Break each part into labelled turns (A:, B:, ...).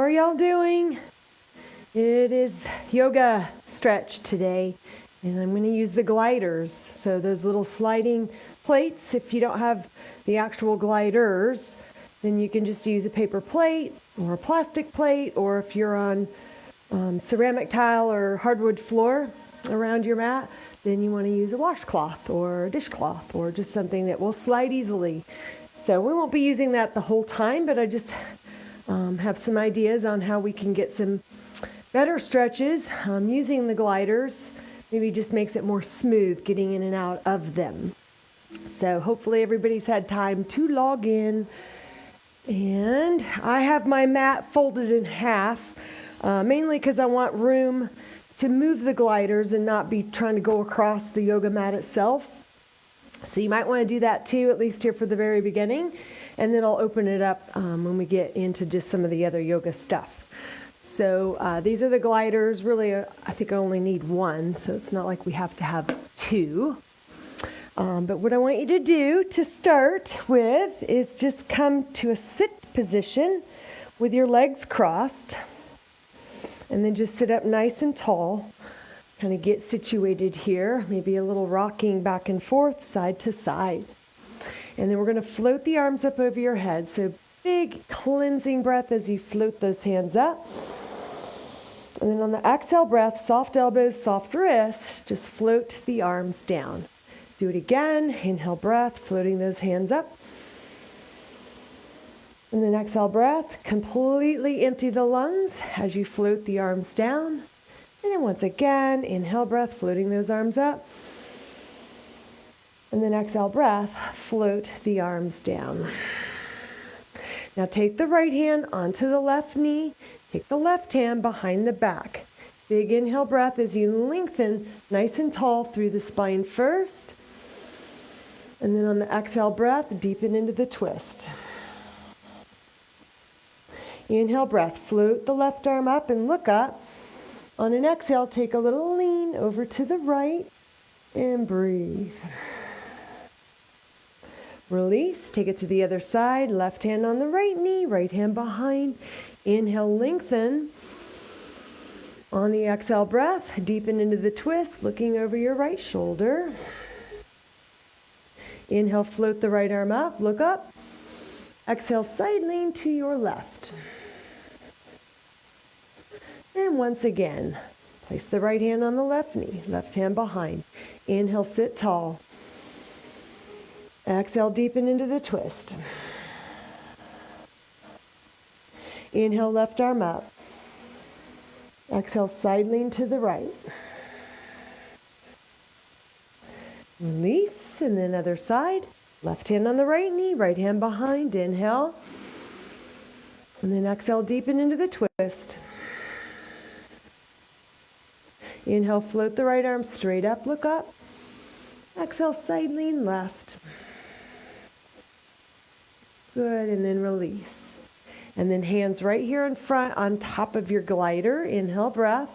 A: are y'all doing? It is yoga stretch today, and I'm going to use the gliders. So those little sliding plates, if you don't have the actual gliders, then you can just use a paper plate or a plastic plate, or if you're on ceramic tile or hardwood floor around your mat, then you want to use a washcloth or a dishcloth or just something that will slide easily. So we won't be using that the whole time, but I just have some ideas on how we can get some better stretches using the gliders. Maybe just makes it more smooth getting in and out of them. So hopefully everybody's had time to log in. And I have my mat folded in half, mainly because I want room to move the gliders and not be trying to go across the yoga mat itself. So you might want to do that too, at least here for the very beginning. And then I'll open it up when we get into just some of the other yoga stuff. So these are the gliders. Really, I think I only need one, so it's not like we have to have two. But what I want you to do to start with is just come to a sit position with your legs crossed. And then just sit up nice and tall. Kind of get situated here. Maybe a little rocking back and forth, side to side. And then we're going to float the arms up over your head. So big cleansing breath as you float those hands up. And then on the exhale breath, soft elbows, soft wrists, just float the arms down. Do it again. Inhale breath, floating those hands up. And then exhale breath, completely empty the lungs as you float the arms down. And then once again, inhale breath, floating those arms up. And then exhale breath, float the arms down. Now take the right hand onto the left knee. Take the left hand behind the back. Big inhale breath as you lengthen nice and tall through the spine first. And then on the exhale breath, deepen into the twist. Inhale breath, float the left arm up and look up. On an exhale, take a little lean over to the right and breathe. Release, take it to the other side, left hand on the right knee, right hand behind. Inhale, lengthen. On the exhale breath, deepen into the twist, looking over your right shoulder. Inhale, float the right arm up, look up. Exhale, side lean to your left. And once again, place the right hand on the left knee, left hand behind. Inhale, sit tall. Exhale, deepen into the twist. Inhale, left arm up. Exhale, side lean to the right. Release, and then other side. Left hand on the right knee, right hand behind. Inhale. And then exhale, deepen into the twist. Inhale, float the right arm straight up, look up. Exhale, side lean left. Good, and then release. And then hands right here in front on top of your glider. Inhale, breath.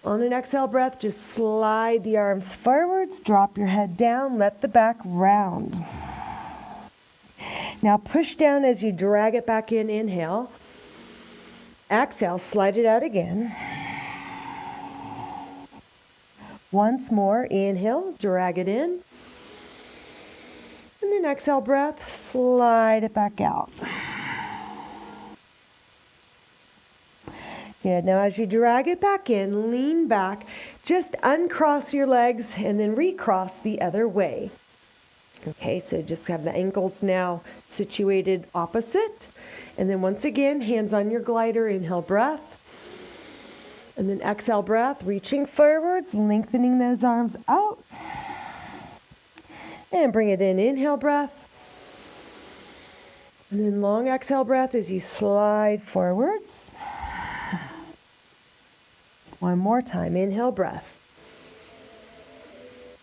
A: On an exhale breath, just slide the arms forwards, drop your head down, let the back round. Now push down as you drag it back in, inhale. Exhale, slide it out again. Once more, inhale, drag it in. And then exhale breath, slide it back out. Good. Now as you drag it back in, lean back, just uncross your legs and then recross the other way. Okay, so just have the ankles now situated opposite. And then once again, hands on your glider, inhale breath. And then exhale breath, reaching forwards, lengthening those arms out. And bring it in, inhale breath. And then long exhale breath as you slide forwards. One more time, inhale breath.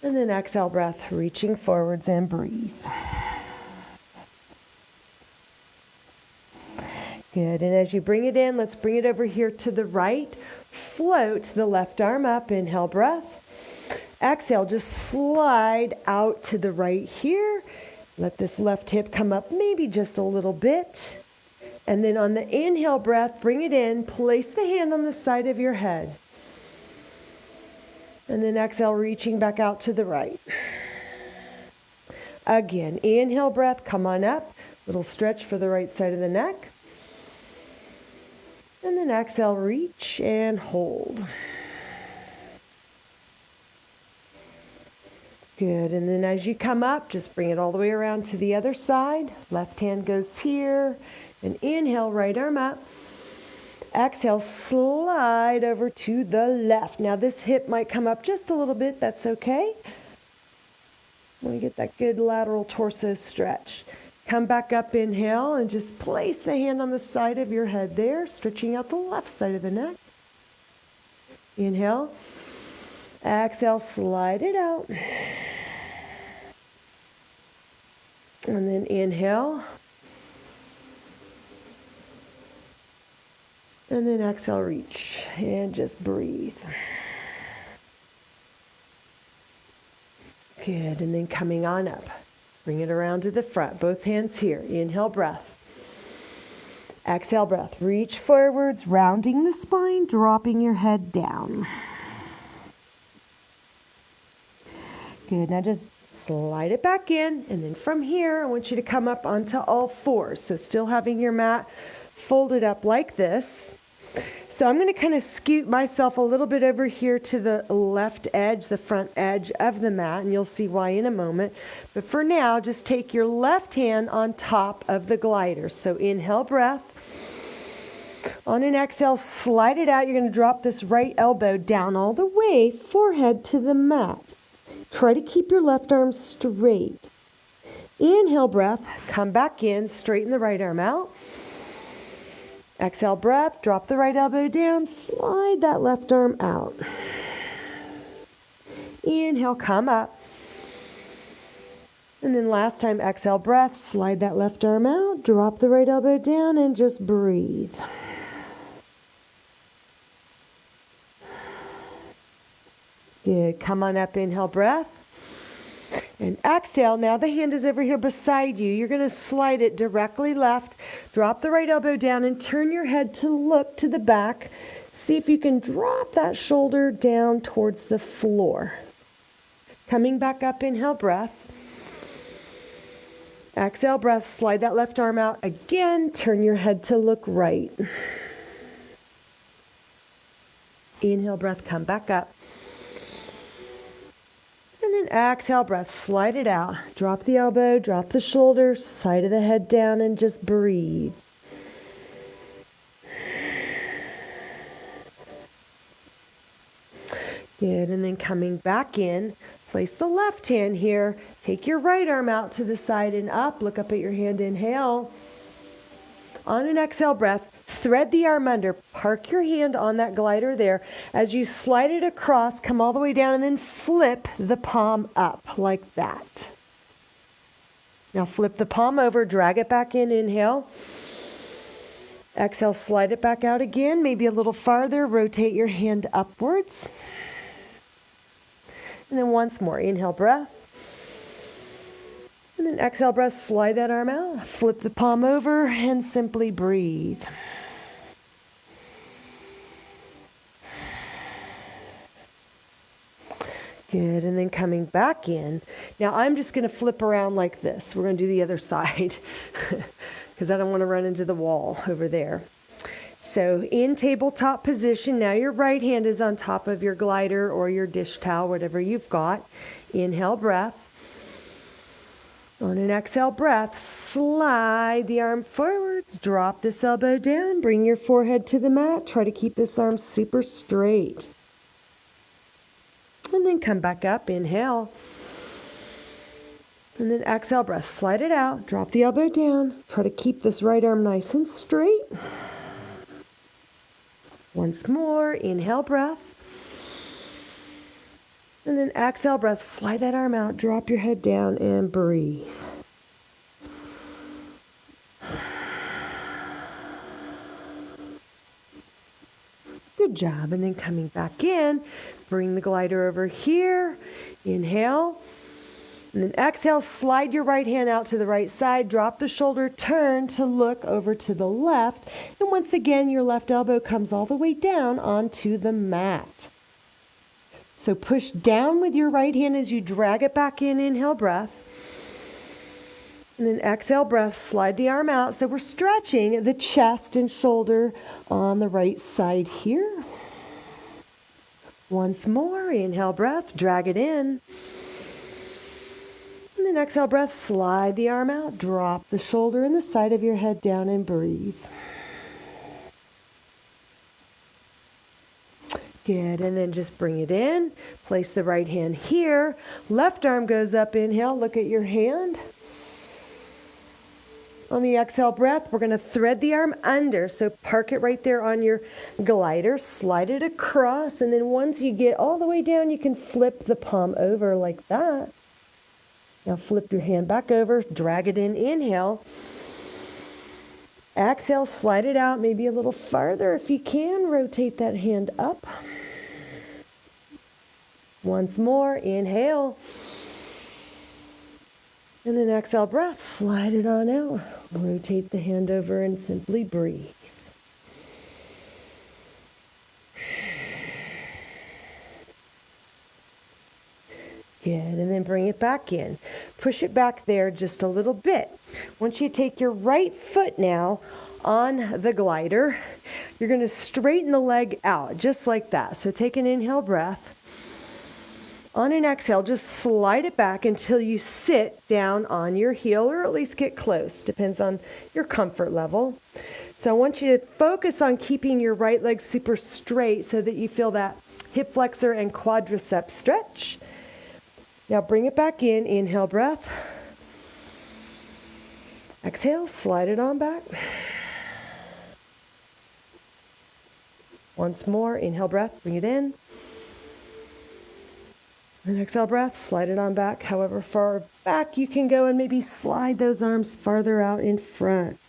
A: And then exhale breath, reaching forwards and breathe. Good, and as you bring it in, let's bring it over here to the right. Float the left arm up, inhale breath. Exhale, just slide out to the right here. Let this left hip come up maybe just a little bit. And then on the inhale breath, bring it in, place the hand on the side of your head. And then exhale, reaching back out to the right. Again, inhale breath, come on up. Little stretch for the right side of the neck. And then exhale, reach and hold. Good, and then as you come up, just bring it all the way around to the other side. Left hand goes here. And inhale, right arm up. Exhale, slide over to the left. Now this hip might come up just a little bit, that's okay. Want to get that good lateral torso stretch. Come back up, inhale, and just place the hand on the side of your head there, stretching out the left side of the neck. Inhale. Exhale, slide it out. And then inhale. And then exhale, reach. And just breathe. Good. And then coming on up. Bring it around to the front. Both hands here. Inhale, breath. Exhale, breath. Reach forwards, rounding the spine, dropping your head down. Good. Now just slide it back in. And then from here, I want you to come up onto all fours. So still having your mat folded up like this. So I'm going to kind of scoot myself a little bit over here to the left edge, the front edge of the mat, and you'll see why in a moment. But for now, just take your left hand on top of the glider. So inhale, breath. On an exhale, slide it out. You're going to drop this right elbow down all the way, forehead to the mat. Try to keep your left arm straight. Inhale, breath. Come back in, straighten the right arm out. Exhale, breath, drop the right elbow down, slide that left arm out. Inhale, come up. And then last time, exhale, breath, slide that left arm out, drop the right elbow down, and just breathe. Good, come on up, inhale, breath. And exhale, now the hand is over here beside you. You're going to slide it directly left. Drop the right elbow down and turn your head to look to the back. See if you can drop that shoulder down towards the floor. Coming back up, inhale, breath. Exhale, breath, slide that left arm out. Again, turn your head to look right. Inhale, breath, come back up. And then exhale, breath, slide it out. Drop the elbow, drop the shoulders, side of the head down, and just breathe. Good, and then coming back in, place the left hand here. Take your right arm out to the side and up. Look up at your hand, inhale. On an exhale breath, thread the arm under. Park your hand on that glider there. As you slide it across, come all the way down and then flip the palm up like that. Now flip the palm over, drag it back in, inhale. Exhale, slide it back out again, maybe a little farther. Rotate your hand upwards. And then once more, inhale, breath. And then exhale, breath, slide that arm out. Flip the palm over and simply breathe. Good, and then coming back in. Now I'm just going to flip around like this. We're going to do the other side because I don't want to run into the wall over there. So in tabletop position, now your right hand is on top of your glider or your dish towel, whatever you've got. Inhale, breath. On an exhale breath, slide the arm forwards, drop this elbow down, bring your forehead to the mat. Try to keep this arm super straight. And then come back up, inhale. And then exhale, breath, slide it out, drop the elbow down. Try to keep this right arm nice and straight. Once more, inhale, breath. And then exhale, breath, slide that arm out, drop your head down and breathe. Good job. And then coming back in, bring the glider over here. Inhale. And then exhale, slide your right hand out to the right side, drop the shoulder, turn to look over to the left. And once again, your left elbow comes all the way down onto the mat. So push down with your right hand as you drag it back in, inhale breath. And then exhale breath, slide the arm out. So we're stretching the chest and shoulder on the right side here. Once more, inhale breath, drag it in. And then exhale breath, slide the arm out, drop the shoulder and the side of your head down and breathe. Good, and then just bring it in. Place the right hand here. Left arm goes up, inhale, look at your hand. On the exhale breath, we're going to thread the arm under. So park it right there on your glider, slide it across, and then once you get all the way down, you can flip the palm over like that. Now flip your hand back over, drag it in, inhale. Exhale, slide it out, maybe a little farther if you can. Rotate that hand up. Once more, inhale. And then exhale breath, slide it on out. Rotate the hand over and simply breathe. Good, and then bring it back in. Push it back there just a little bit. Once you take your right foot now on the glider, you're going to straighten the leg out, just like that. So take an inhale breath. On an exhale, just slide it back until you sit down on your heel, or at least get close. Depends on your comfort level. So I want you to focus on keeping your right leg super straight so that you feel that hip flexor and quadricep stretch. Now bring it back in, inhale breath. Exhale, slide it on back. Once more, inhale breath, bring it in. And exhale breath, slide it on back. However far back you can go, and maybe slide those arms farther out in front.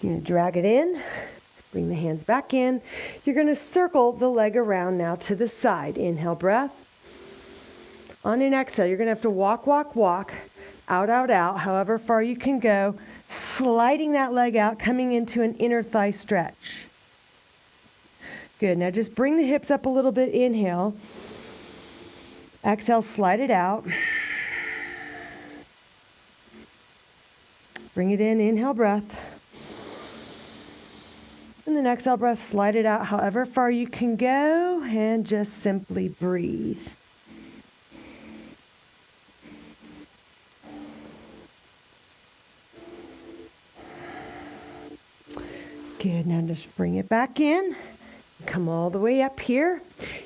A: You're going to drag it in. Bring the hands back in. You're going to circle the leg around now to the side. Inhale breath. On an exhale, you're going to have to walk, walk, walk. Out, out, out. However far you can go. Sliding that leg out, coming into an inner thigh stretch. Good. Now just bring the hips up a little bit. Inhale. Exhale, slide it out. Bring it in. Inhale breath. And then exhale breath, slide it out however far you can go, and just simply breathe. Good, now just bring it back in. Come all the way up here.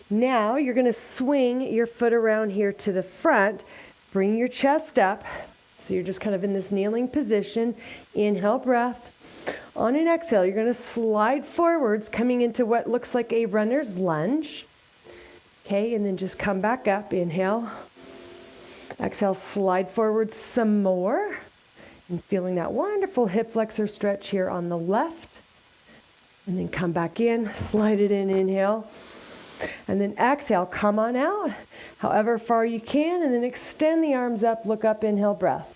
A: Now you're going to swing your foot around here to the front. Bring your chest up. So you're just kind of in this kneeling position. Inhale, breath. On an exhale, you're going to slide forwards, coming into what looks like a runner's lunge. Okay, and then just come back up. Inhale. Exhale, slide forward some more. And feeling that wonderful hip flexor stretch here on the left. And then come back in, slide it in, inhale. And then exhale, come on out, however far you can, and then extend the arms up, look up, inhale, breath.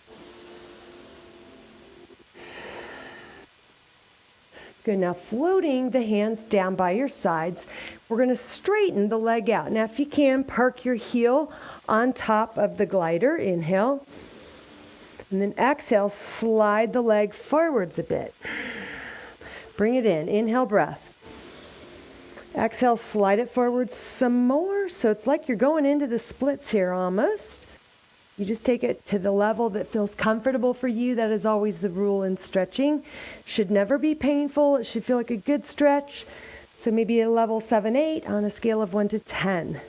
A: Good, now floating the hands down by your sides, we're going to straighten the leg out. Now if you can, park your heel on top of the glider, inhale. And then exhale, slide the leg forwards a bit. Bring it in. Inhale, breath. Exhale, slide it forward some more. So it's like you're going into the splits here almost. You just take it to the level that feels comfortable for you. That is always the rule in stretching. Should never be painful. It should feel like a good stretch. So maybe a level 7, 8 on a scale of 1 to 10.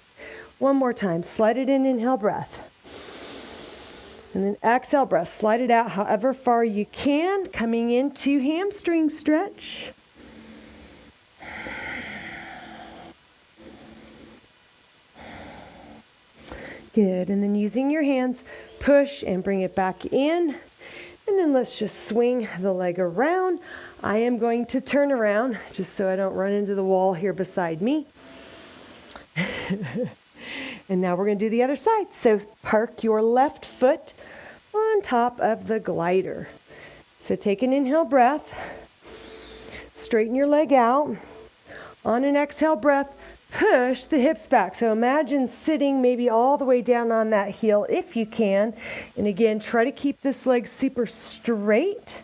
A: One more time. Slide it in. Inhale, breath. And then exhale, breath. Slide it out however far you can. Coming into hamstring stretch. Good. And then using your hands, push and bring it back in. And then let's just swing the leg around. I am going to turn around just so I don't run into the wall here beside me. And now we're going to do the other side. So park your left foot on top of the glider. So take an inhale breath. Straighten your leg out. On an exhale breath, push the hips back. So imagine sitting maybe all the way down on that heel if you can. And again, try to keep this leg super straight.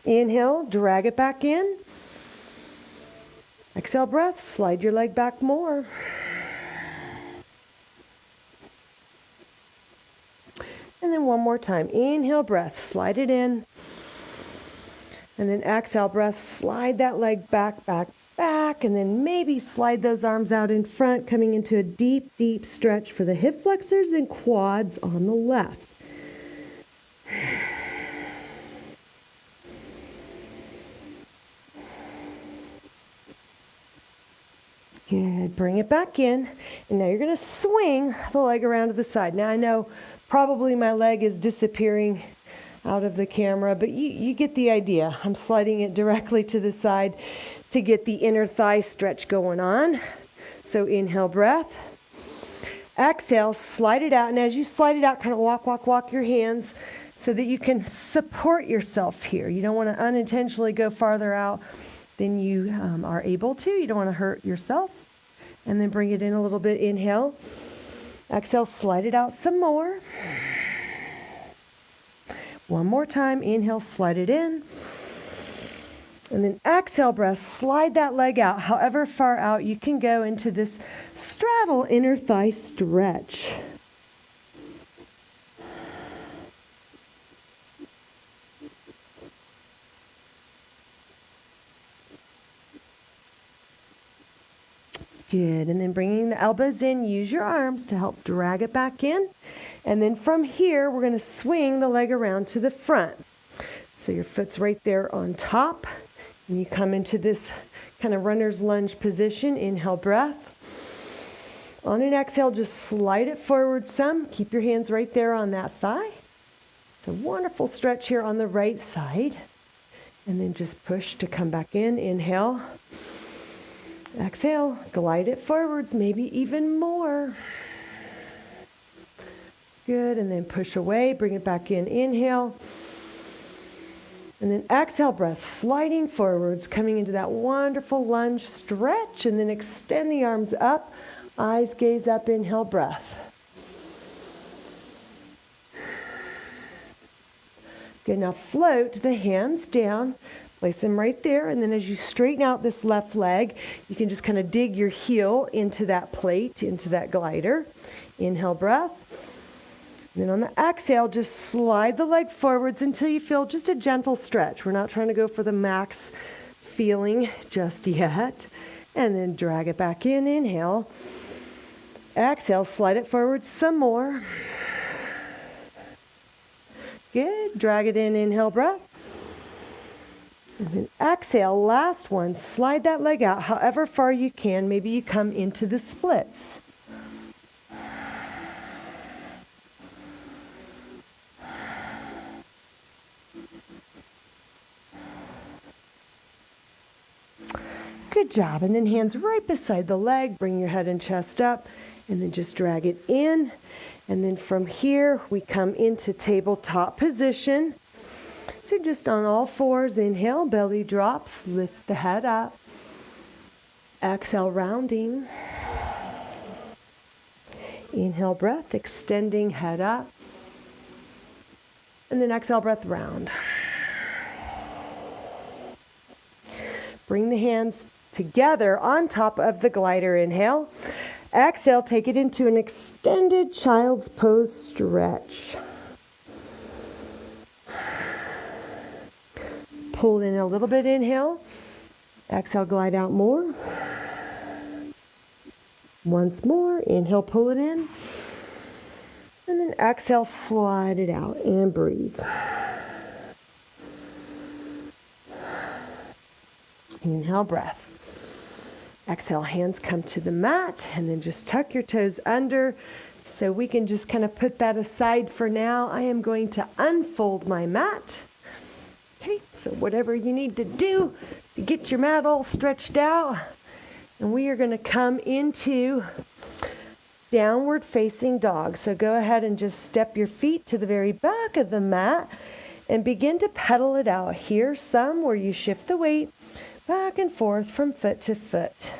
A: Inhale, drag it back in. Exhale breath, slide your leg back more. And then one more time. Inhale breath, slide it in. And then exhale breath, slide that leg back, back, back. And then maybe slide those arms out in front, coming into a deep, deep stretch for the hip flexors and quads on the left. Good. Bring it back in. And now you're going to swing the leg around to the side. Now I know probably my leg is disappearing out of the camera, but you get the idea. I'm sliding it directly to the side to get the inner thigh stretch going on. So inhale breath. Exhale, slide it out. And as you slide it out, kind of walk your hands so that you can support yourself here. You don't want to unintentionally go farther out than you are able to. You don't want to hurt yourself. And then bring it in a little bit. Inhale. Exhale, slide it out some more. One more time. Inhale, slide it in. And then exhale breath, slide that leg out. However far out you can go into this straddle inner thigh stretch. Good. And then bringing the elbows in, use your arms to help drag it back in. And then from here, we're going to swing the leg around to the front. So your foot's right there on top. And you come into this kind of runner's lunge position. Inhale, breath. On an exhale, just slide it forward some. Keep your hands right there on that thigh. It's a wonderful stretch here on the right side. And then just push to come back in. Inhale. Exhale, glide it forwards, maybe even more. Good, and then push away, bring it back in. Inhale. And then exhale breath, sliding forwards, coming into that wonderful lunge stretch, and then extend the arms up, eyes gaze up, inhale breath. Good, now float the hands down. Place them right there, and then as you straighten out this left leg, you can just kind of dig your heel into that plate, into that glider. Inhale, breath. And then on the exhale, just slide the leg forwards until you feel just a gentle stretch. We're not trying to go for the max feeling just yet. And then drag it back in. Inhale. Exhale, slide it forward some more. Good. Drag it in. Inhale, breath. And then exhale, last one, slide that leg out however far you can. Maybe you come into the splits. Good job. And then hands right beside the leg. Bring your head and chest up. And then just drag it in. And then from here, we come into tabletop position. So just on all fours, inhale, belly drops, lift the head up. Exhale, rounding. Inhale, breath, extending, head up. And then exhale, breath, round. Bring the hands together on top of the glider. Inhale. Exhale, take it into an extended child's pose stretch. Pull in a little bit, inhale. Exhale, glide out more. Once more, inhale, pull it in. And then exhale, slide it out and breathe. Inhale, breath. Exhale, hands come to the mat, and then just tuck your toes under. So we can just kind of put that aside for now. I am going to unfold my mat. Okay, so whatever you need to do to get your mat all stretched out. And we are going to come into downward facing dog. So go ahead and just step your feet to the very back of the mat and begin to pedal it out. Here, some where you shift the weight back and forth from foot to foot.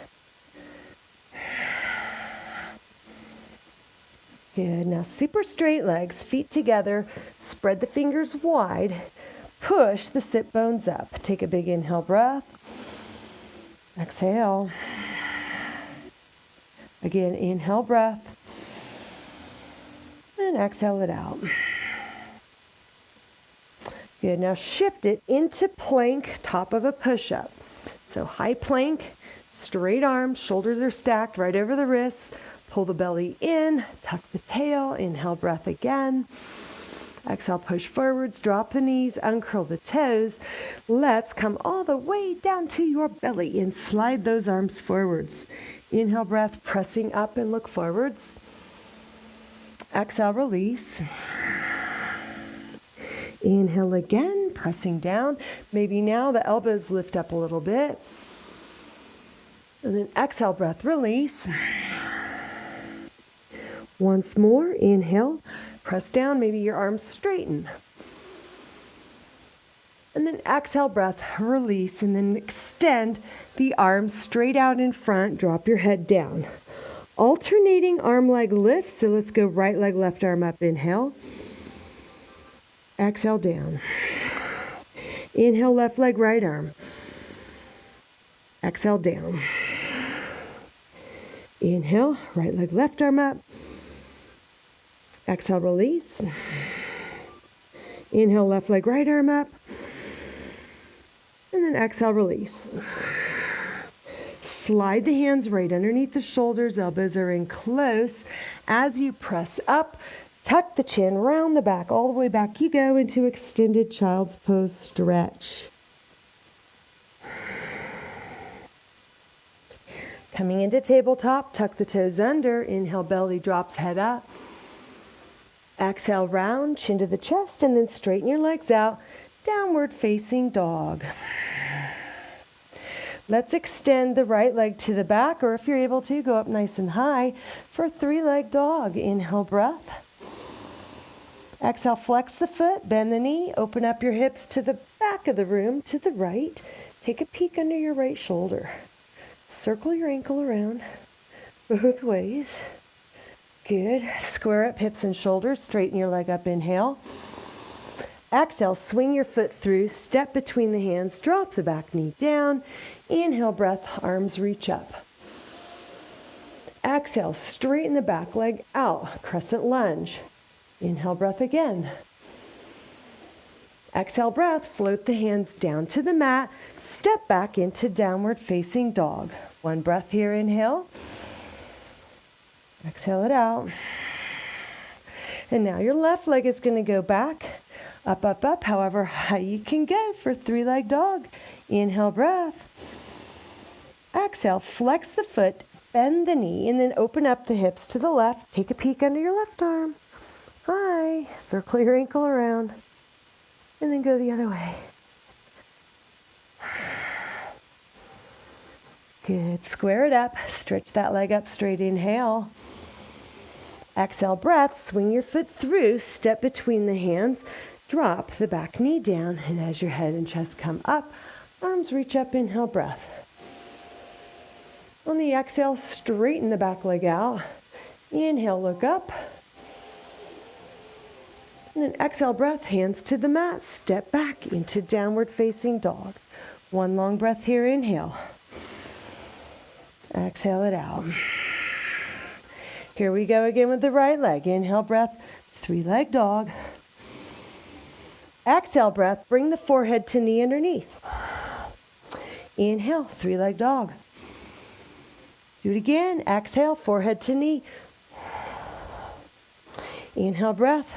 A: Good. Now super straight legs, feet together, spread the fingers wide, push the sit bones up. Take a big inhale breath. Exhale. Again, inhale breath. And exhale it out. Good. Now shift it into plank, top of a push-up. So high plank, straight arms, shoulders are stacked right over the wrists. Pull the belly in, tuck the tail, inhale breath again. Exhale, push forwards, drop the knees, uncurl the toes. Let's come all the way down to your belly and slide those arms forwards. Inhale breath, pressing up and look forwards. Exhale, release. Inhale again, pressing down. Maybe now the elbows lift up a little bit. And then exhale, breath, release. Once more, inhale, press down, maybe your arms straighten. And then exhale, breath, release, and then extend the arms straight out in front, drop your head down. Alternating arm leg lifts, so let's go right leg, left arm up, inhale. Exhale, down. Inhale, left leg, right arm. Exhale, down. Inhale, right leg, left arm up. Exhale, release. Inhale, left leg, right arm up. And then exhale, release. Slide the hands right underneath the shoulders. Elbows are in close. As you press up, tuck the chin, round the back, all the way back you go into extended child's pose stretch. Coming into tabletop, tuck the toes under. Inhale, belly drops, head up. Exhale, round, chin to the chest, and then straighten your legs out. Downward facing dog. Let's extend the right leg to the back, or if you're able to, go up nice and high for a three-leg dog. Inhale, breath. Exhale, flex the foot, bend the knee, open up your hips to the back of the room, to the right. Take a peek under your right shoulder. Circle your ankle around both ways. Good. Square up hips and shoulders. Straighten your leg up. Inhale. Exhale. Swing your foot through. Step between the hands. Drop the back knee down. Inhale, breath. Arms reach up. Exhale. Straighten the back leg out. Crescent lunge. Inhale, breath again. Exhale, breath. Float the hands down to the mat. Step back into downward facing dog. One breath here. Inhale. Exhale it out. And now your left leg is going to go back, up, up, up, however high you can go for three-leg dog. Inhale, breath. Exhale, flex the foot, bend the knee, and then open up the hips to the left. Take a peek under your left arm. High. Circle your ankle around. And then go the other way. Good. Square it up. Stretch that leg up straight. Inhale. Exhale, breath. Swing your foot through. Step between the hands. Drop the back knee down. And as your head and chest come up, arms reach up. Inhale, breath. On the exhale, straighten the back leg out. Inhale, look up. And then exhale, breath. Hands to the mat. Step back into downward facing dog. One long breath here. Inhale. Exhale it out. Here we go again with the right leg. Inhale, breath, three-leg dog. Exhale, breath, bring the forehead to knee underneath. Inhale, three-leg dog. Do it again. Exhale, forehead to knee. Inhale, breath,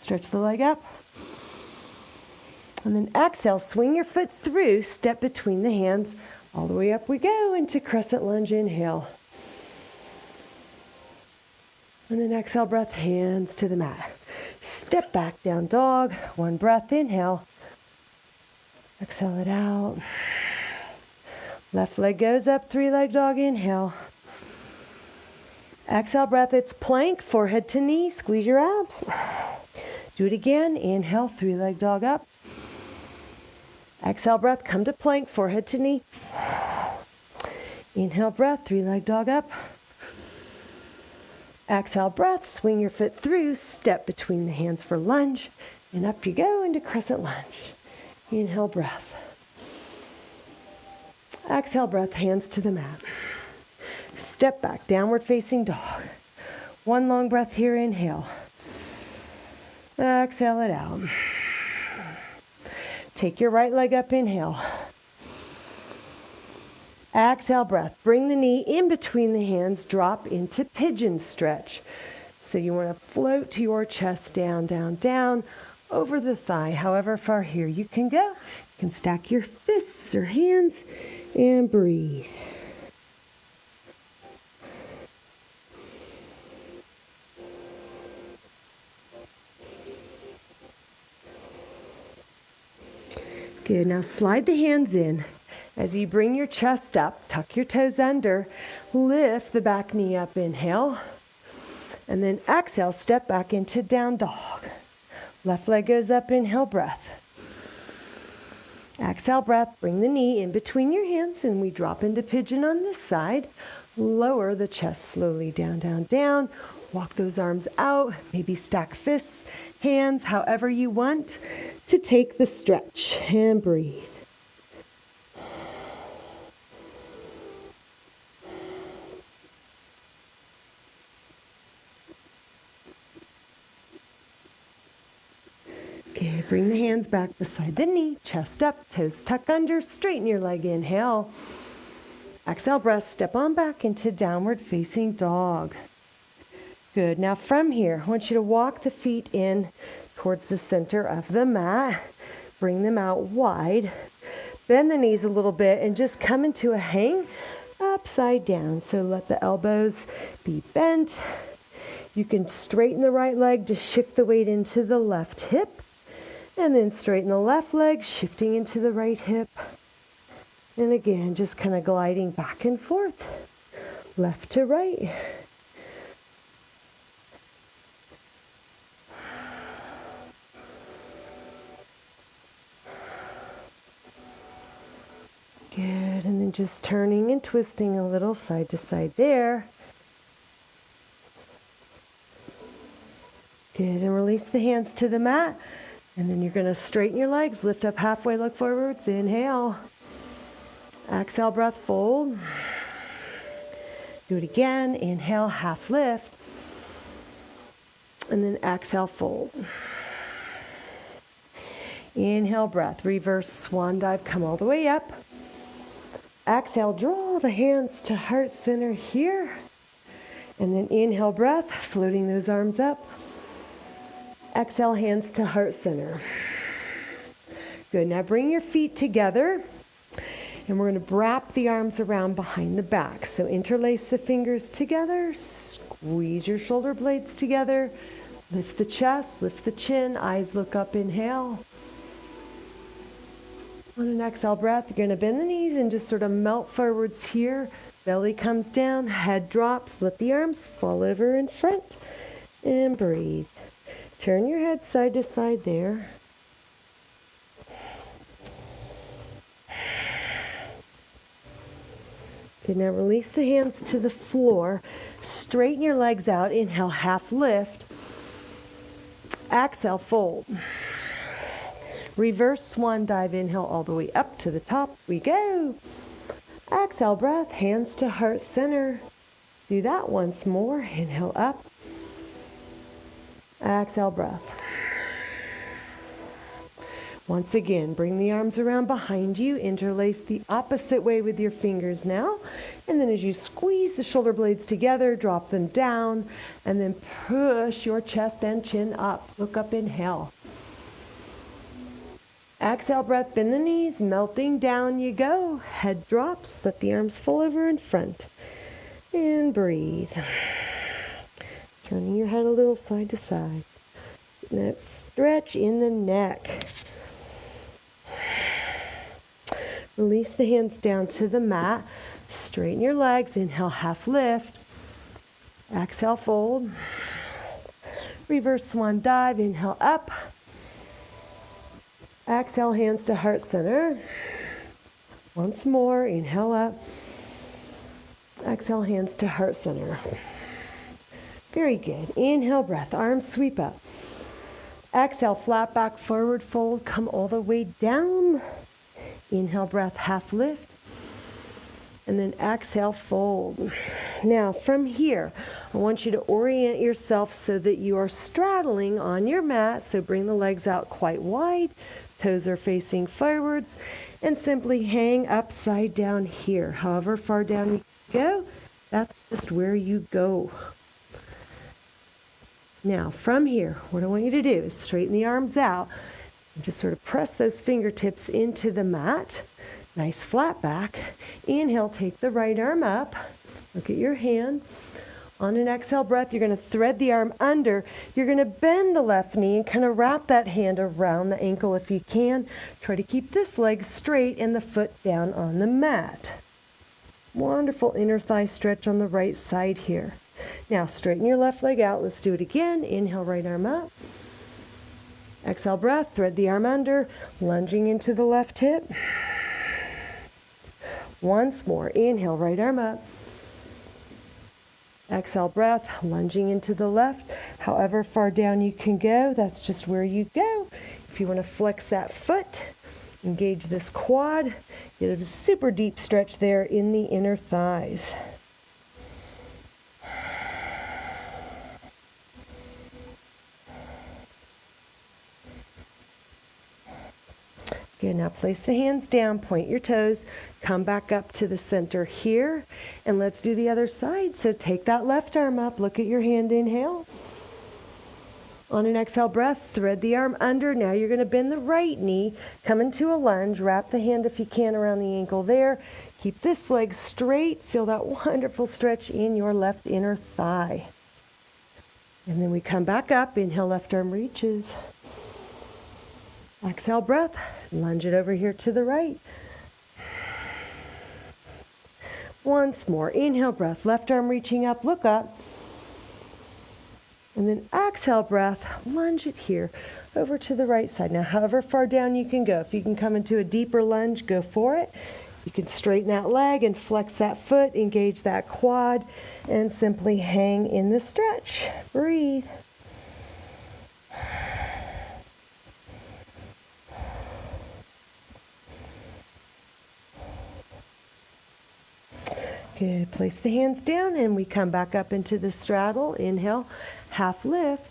A: stretch the leg up. And then exhale, swing your foot through, step between the hands. All the way up we go into Crescent Lunge. Inhale. And then exhale breath, hands to the mat. Step back, down dog. One breath, inhale. Exhale it out. Left leg goes up, three-leg dog, inhale. Exhale breath, it's plank, forehead to knee, squeeze your abs. Do it again, inhale, three-leg dog up. Exhale breath, come to plank, forehead to knee. Inhale breath, three-leg dog up. Exhale breath, swing your foot through, step between the hands for lunge, and up you go into crescent lunge. Inhale breath. Exhale breath, hands to the mat. Step back, downward facing dog. One long breath here, inhale. Exhale it out. Take your right leg up, inhale. Exhale breath, bring the knee in between the hands, drop into pigeon stretch. So you want to float to your chest, down, down, down, over the thigh. However far here you can go. You can stack your fists or hands and breathe. Good, now slide the hands in. As you bring your chest up, tuck your toes under, lift the back knee up, inhale. And then exhale, step back into down dog. Left leg goes up, inhale, breath. Exhale, breath, bring the knee in between your hands and we drop into pigeon on this side. Lower the chest slowly down, down, down. Walk those arms out, maybe stack fists, hands, however you want to take the stretch and breathe. Good. Bring the hands back beside the knee, chest up, toes tuck under, straighten your leg, inhale. Exhale, breath, step on back into downward facing dog. Good. Now from here, I want you to walk the feet in towards the center of the mat. Bring them out wide. Bend the knees a little bit and just come into a hang upside down. So let the elbows be bent. You can straighten the right leg to shift the weight into the left hip. And then straighten the left leg, shifting into the right hip. And again, just kind of gliding back and forth, left to right. Good, and then just turning and twisting a little side to side there. Good, and release the hands to the mat. And then you're going to straighten your legs, lift up halfway, look forwards, inhale. Exhale, breath, fold. Do it again, inhale, half lift. And then exhale, fold. Inhale, breath, reverse swan dive, come all the way up. Exhale, draw the hands to heart center here. And then inhale, breath, floating those arms up. Exhale, hands to heart center. Good, now bring your feet together and we're going to wrap the arms around behind the back. So interlace the fingers together, squeeze your shoulder blades together, lift the chest, lift the chin, eyes look up, inhale. On an exhale breath, you're going to bend the knees and just sort of melt forwards here. Belly comes down, head drops, let the arms fall over in front and breathe. Turn your head side to side there. Okay, now release the hands to the floor. Straighten your legs out. Inhale, half lift. Exhale, fold. Reverse swan dive. Inhale all the way up to the top. We go. Exhale, breath. Hands to heart center. Do that once more. Inhale up. Exhale, breath. Once again, bring the arms around behind you. Interlace the opposite way with your fingers now. And then as you squeeze the shoulder blades together, drop them down. And then push your chest and chin up. Look up, inhale. Exhale, breath, bend the knees. Melting down you go. Head drops. Let the arms fall over in front. And breathe. Turning your head a little side to side. Now stretch in the neck. Release the hands down to the mat. Straighten your legs. Inhale, half lift. Exhale, fold. Reverse swan dive. Inhale, up. Exhale, hands to heart center. Once more, inhale up. Exhale, hands to heart center. Very good. Inhale, breath. Arms sweep up. Exhale, flat back, forward fold. Come all the way down. Inhale, breath, half lift. And then exhale, fold. Now, from here, I want you to orient yourself so that you are straddling on your mat. So bring the legs out quite wide. Toes are facing forwards. And simply hang upside down here. However far down you go, that's just where you go. Now, from here, what I want you to do is straighten the arms out and just sort of press those fingertips into the mat. Nice flat back. Inhale, take the right arm up. Look at your hand. On an exhale breath, you're going to thread the arm under. You're going to bend the left knee and kind of wrap that hand around the ankle if you can. Try to keep this leg straight and the foot down on the mat. Wonderful inner thigh stretch on the right side here. Now, straighten your left leg out. Let's do it again. Inhale, right arm up. Exhale, breath. Thread the arm under, lunging into the left hip. Once more. Inhale, right arm up. Exhale, breath, lunging into the left. However far down you can go, that's just where you go. If you want to flex that foot, engage this quad, get a super deep stretch there in the inner thighs. Good, now place the hands down, point your toes, come back up to the center here, and let's do the other side. So take that left arm up, look at your hand, inhale. On an exhale breath, thread the arm under. Now you're going to bend the right knee, come into a lunge, wrap the hand if you can around the ankle there. Keep this leg straight, feel that wonderful stretch in your left inner thigh. And then we come back up, inhale, left arm reaches. Exhale, breath, lunge it over here to the right. Once more, inhale, breath, left arm reaching up, look up. And then exhale, breath, lunge it here over to the right side. Now, however far down you can go, if you can come into a deeper lunge, go for it. You can straighten that leg and flex that foot, engage that quad, and simply hang in the stretch. Breathe. Good. Place the hands down and we come back up into the straddle. Inhale, half lift.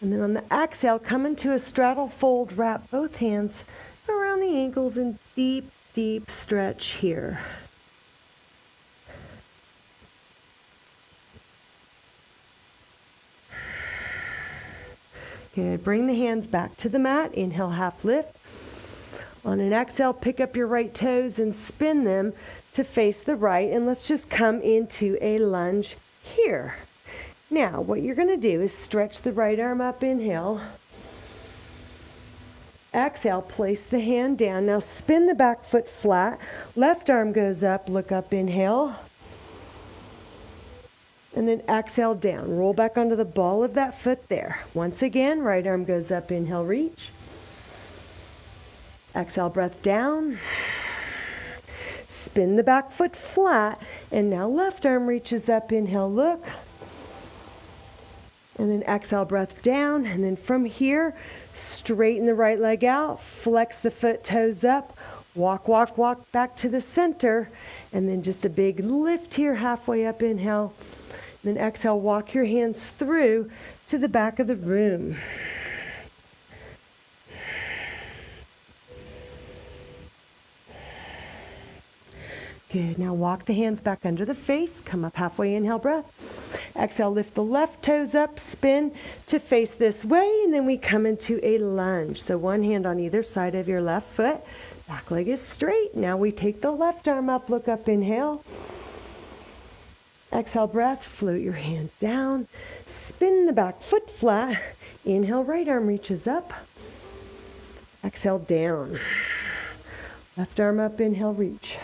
A: And then on the exhale, come into a straddle fold. Wrap both hands around the ankles and deep, deep stretch here. Good. Bring the hands back to the mat. Inhale, half lift. On an exhale, pick up your right toes and spin them to face the right. And let's just come into a lunge here. Now, what you're going to do is stretch the right arm up. Inhale. Exhale, place the hand down. Now spin the back foot flat. Left arm goes up. Look up. Inhale. And then exhale down. Roll back onto the ball of that foot there. Once again, right arm goes up. Inhale, reach. Exhale, breath down. Spin the back foot flat. And now left arm reaches up. Inhale, look. And then exhale, breath down. And then from here, straighten the right leg out. Flex the foot, toes up. Walk, walk, walk back to the center. And then just a big lift here, halfway up. Inhale. And then exhale, walk your hands through to the back of the room. Good. Now walk the hands back under the face. Come up halfway. Inhale, breath. Exhale, lift the left toes up, spin to face this way, and then we come into a lunge. So one hand on either side of your left foot. Back leg is straight. Now we take the left arm up, look up, inhale. Exhale, breath, float your hand down. Spin the back foot flat. Inhale, right arm reaches up. Exhale, down. Left arm up, inhale, reach.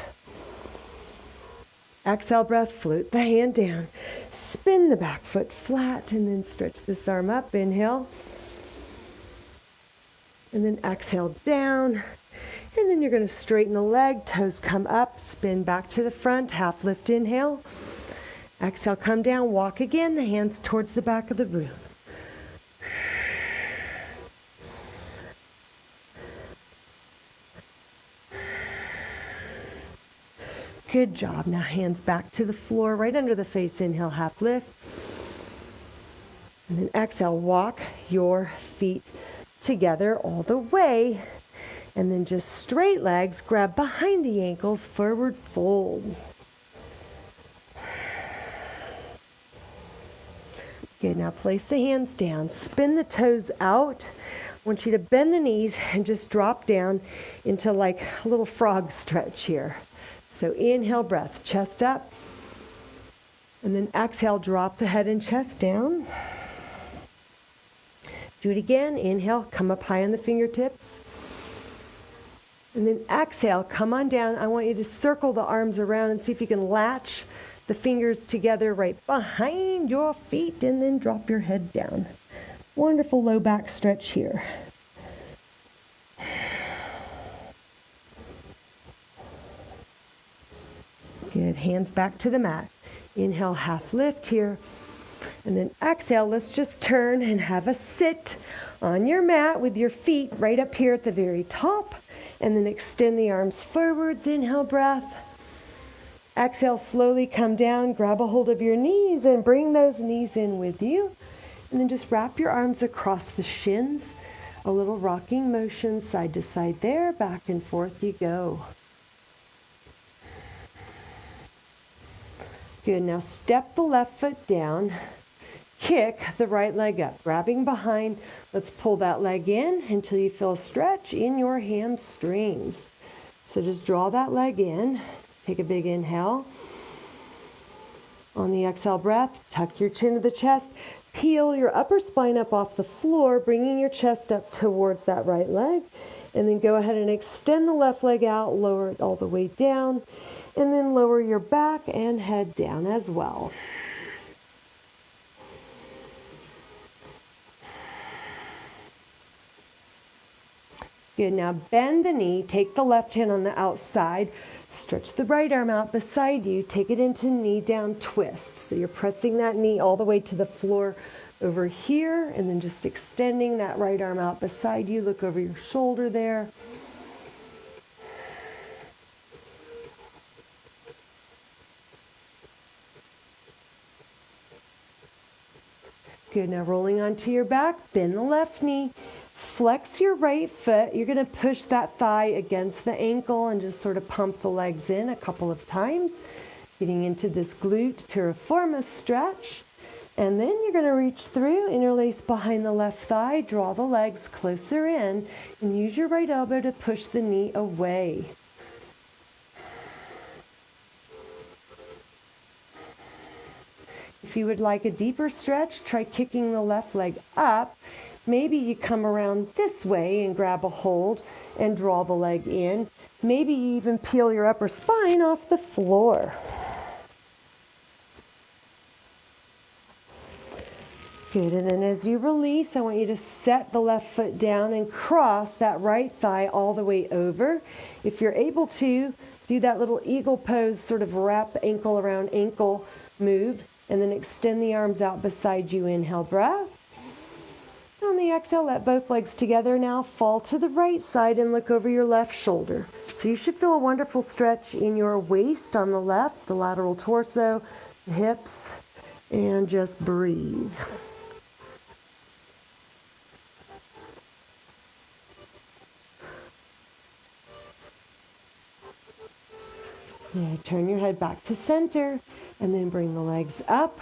A: Exhale, breath, float the hand down. Spin the back foot flat and then stretch this arm up. Inhale. And then exhale, down. And then you're going to straighten the leg, toes come up, spin back to the front, half lift, inhale. Exhale, come down, walk again, the hands towards the back of the room. Good job. Now hands back to the floor, right under the face, inhale, half lift. And then exhale, walk your feet together all the way. And then just straight legs, grab behind the ankles, forward fold. Good, now place the hands down, spin the toes out. I want you to bend the knees and just drop down into like a little frog stretch here. So inhale, breath, chest up. And then exhale, drop the head and chest down. Do it again, inhale, come up high on the fingertips. And then exhale, come on down. I want you to circle the arms around and see if you can latch the fingers together right behind your feet and then drop your head down. Wonderful low back stretch here. Good, hands back to the mat. Inhale, half lift here. And then exhale, let's just turn and have a sit on your mat with your feet right up here at the very top. And then extend the arms forwards, inhale, breath. Exhale, slowly come down, grab a hold of your knees and bring those knees in with you. And then just wrap your arms across the shins. A little rocking motion side to side there, back and forth you go. Good, now step the left foot down. Kick the right leg up, grabbing behind. Let's pull that leg in until you feel a stretch in your hamstrings. So just draw that leg in. Take a big inhale. On the exhale breath, tuck your chin to the chest. Peel your upper spine up off the floor, bringing your chest up towards that right leg. And then go ahead and extend the left leg out, lower it all the way down. And then lower your back and head down as well. Good, now bend the knee, take the left hand on the outside, stretch the right arm out beside you, take it into knee down twist. So you're pressing that knee all the way to the floor over here, and then just extending that right arm out beside you. Look over your shoulder there. Good, now rolling onto your back, bend the left knee. Flex your right foot. You're going to push that thigh against the ankle and just sort of pump the legs in a couple of times, getting into this glute piriformis stretch. And then you're going to reach through, interlace behind the left thigh, draw the legs closer in, and use your right elbow to push the knee away. If you would like a deeper stretch, try kicking the left leg up. Maybe you come around this way and grab a hold and draw the leg in. Maybe you even peel your upper spine off the floor. Good, and then as you release, I want you to set the left foot down and cross that right thigh all the way over. If you're able to, do that little eagle pose, sort of wrap ankle around ankle move, and then extend the arms out beside you. Inhale, breath. On the exhale, let both legs together now. Fall to the right side and look over your left shoulder. So you should feel a wonderful stretch in your waist on the left, the lateral torso, the hips, and just breathe. Yeah, turn your head back to center and then bring the legs up.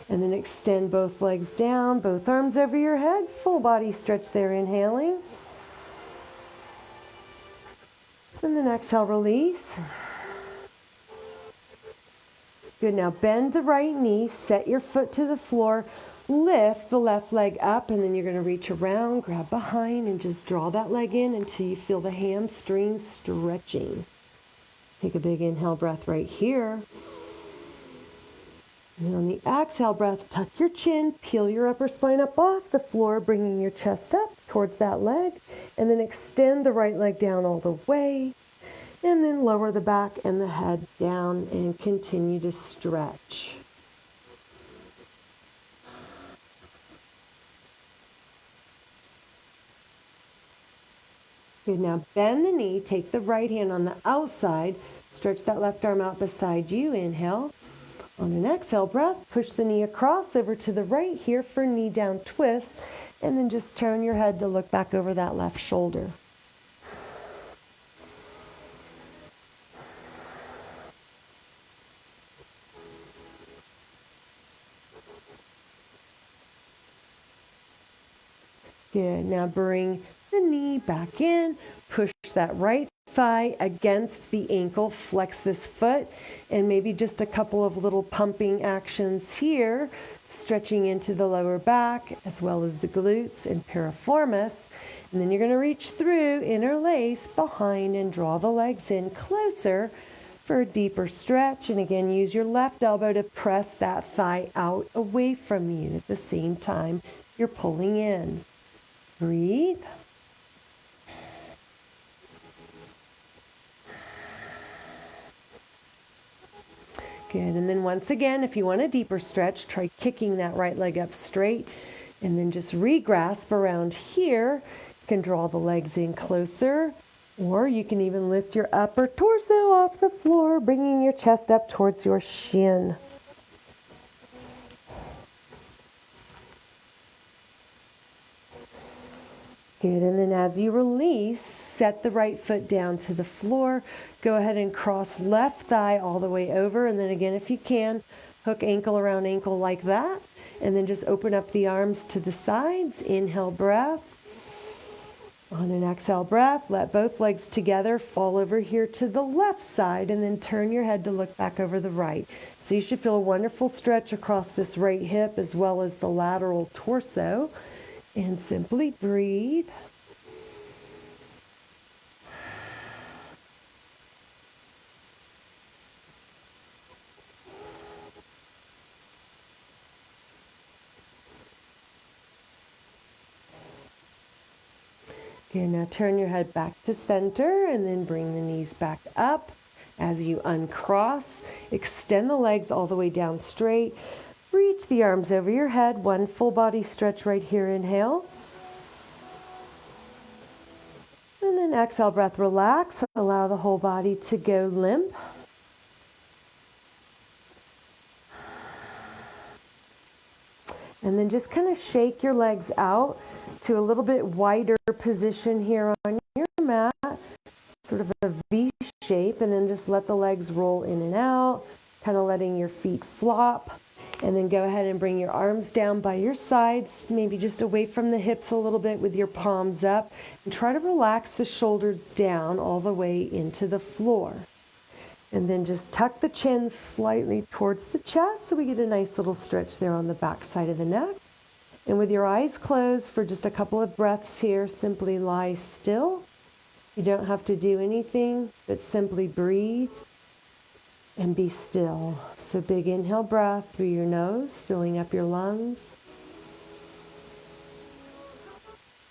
A: And then extend both legs down, both arms over your head. Full body stretch there, inhaling. And then exhale, release. Good, now bend the right knee, set your foot to the floor, lift the left leg up, and then you're going to reach around, grab behind, and just draw that leg in until you feel the hamstrings stretching. Take a big inhale breath right here. And on the exhale breath, tuck your chin, peel your upper spine up off the floor, bringing your chest up towards that leg, and then extend the right leg down all the way, and then lower the back and the head down and continue to stretch. Good, now bend the knee, take the right hand on the outside, stretch that left arm out beside you, inhale. On an exhale breath, push the knee across over to the right here for knee down twist, and then just turn your head to look back over that left shoulder. Good, now bring the knee back in, push that right thigh against the ankle, flex this foot, and maybe just a couple of little pumping actions here, stretching into the lower back as well as the glutes and piriformis. And then you're going to reach through, interlace behind, and draw the legs in closer for a deeper stretch. And again, use your left elbow to press that thigh out away from you at the same time you're pulling in. Breathe. Good, and then once again, if you want a deeper stretch, try kicking that right leg up straight, and then just re-grasp around here. You can draw the legs in closer, or you can even lift your upper torso off the floor, bringing your chest up towards your shin. Good, and then as you release, set the right foot down to the floor. Go ahead and cross left thigh all the way over, and then again, if you can, hook ankle around ankle like that, and then just open up the arms to the sides. Inhale, breath. On an exhale breath, let both legs together fall over here to the left side, and then turn your head to look back over the right. So you should feel a wonderful stretch across this right hip as well as the lateral torso. And simply breathe. Okay, now turn your head back to center and then bring the knees back up as you uncross. Extend the legs all the way down straight. Reach the arms over your head. One full body stretch right here. Inhale. And then exhale, breath, relax. Allow the whole body to go limp. And then just kind of shake your legs out to a little bit wider position here on your mat. Sort of a V shape. And then just let the legs roll in and out. Kind of letting your feet flop. And then go ahead and bring your arms down by your sides, maybe just away from the hips a little bit with your palms up. And try to relax the shoulders down all the way into the floor. And then just tuck the chin slightly towards the chest so we get a nice little stretch there on the back side of the neck. And with your eyes closed for just a couple of breaths here, simply lie still. You don't have to do anything, but simply breathe and be still. So big inhale breath through your nose, filling up your lungs.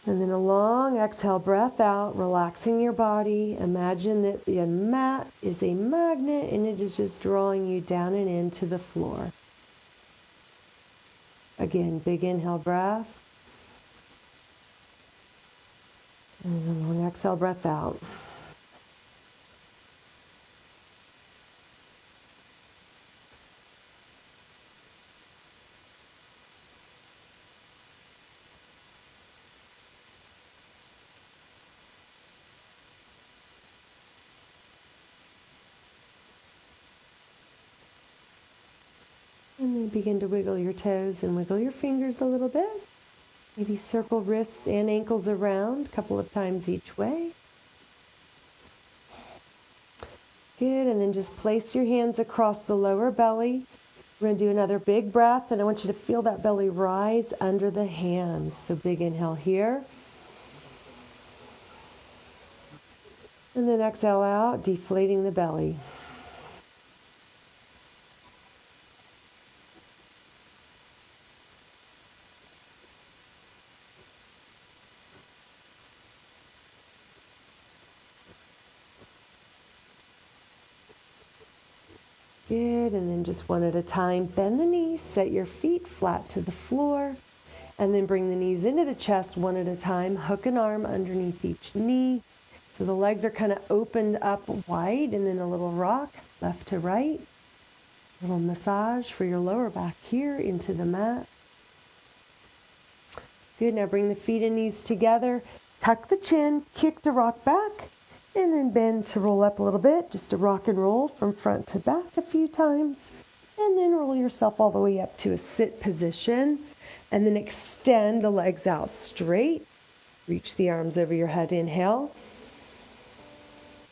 A: And then a long exhale breath out, relaxing your body. Imagine that the mat is a magnet and it is just drawing you down and into the floor. Again, big inhale breath. And a long exhale breath out. And then begin to wiggle your toes and wiggle your fingers a little bit. Maybe circle wrists and ankles around a couple of times each way. Good, and then just place your hands across the lower belly. We're going to do another big breath, and I want you to feel that belly rise under the hands. So big inhale here. And then exhale out, deflating the belly. Good, and then just one at a time, bend the knees, set your feet flat to the floor, and then bring the knees into the chest one at a time. Hook an arm underneath each knee. So the legs are kind of opened up wide, and then a little rock left to right. A little massage for your lower back here into the mat. Good, now bring the feet and knees together. Tuck the chin, kick to rock back, and then bend to roll up a little bit, just to rock and roll from front to back a few times. And then roll yourself all the way up to a sit position. And then extend the legs out straight. Reach the arms over your head, inhale.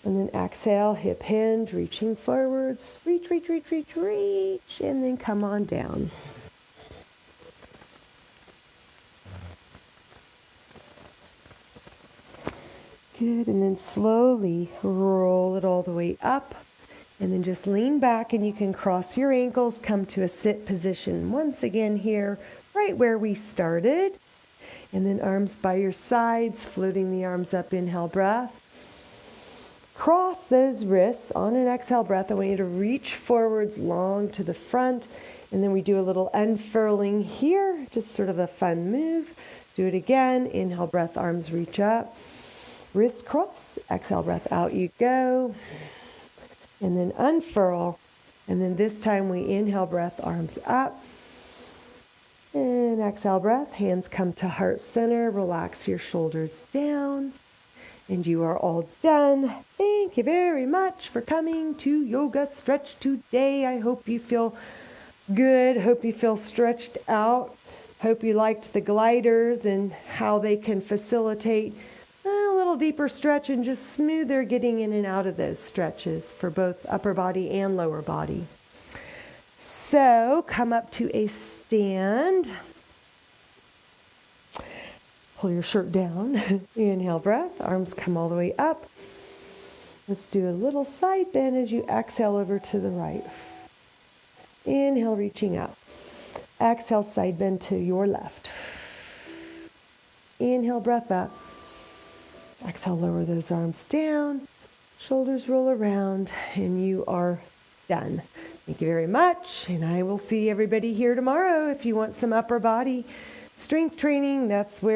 A: And then exhale, hip hinge, reaching forwards. Reach, reach, reach, reach, reach. And then come on down. Good, and then slowly roll it all the way up. And then just lean back, and you can cross your ankles, come to a sit position once again here, right where we started. And then arms by your sides, floating the arms up, inhale breath. Cross those wrists on an exhale breath. I want you to reach forwards long to the front. And then we do a little unfurling here, just sort of a fun move. Do it again. Inhale breath, arms reach up. Wrists cross. Exhale breath, out you go. And then unfurl. And then this time we inhale breath, arms up. And exhale breath, hands come to heart center. Relax your shoulders down. And you are all done. Thank you very much for coming to Yoga Stretch today. I hope you feel good. Hope you feel stretched out. Hope you liked the gliders and how they can facilitate a little deeper stretch and just smoother getting in and out of those stretches for both upper body and lower body. So come up to a stand. Pull your shirt down. Inhale breath. Arms come all the way up. Let's do a little side bend as you exhale over to the right. Inhale, reaching up. Exhale, side bend to your left. Inhale, breath up. Exhale, lower those arms down. Shoulders roll around, and you are done. Thank you very much, and I will see everybody here tomorrow if you want some upper body strength training. That's where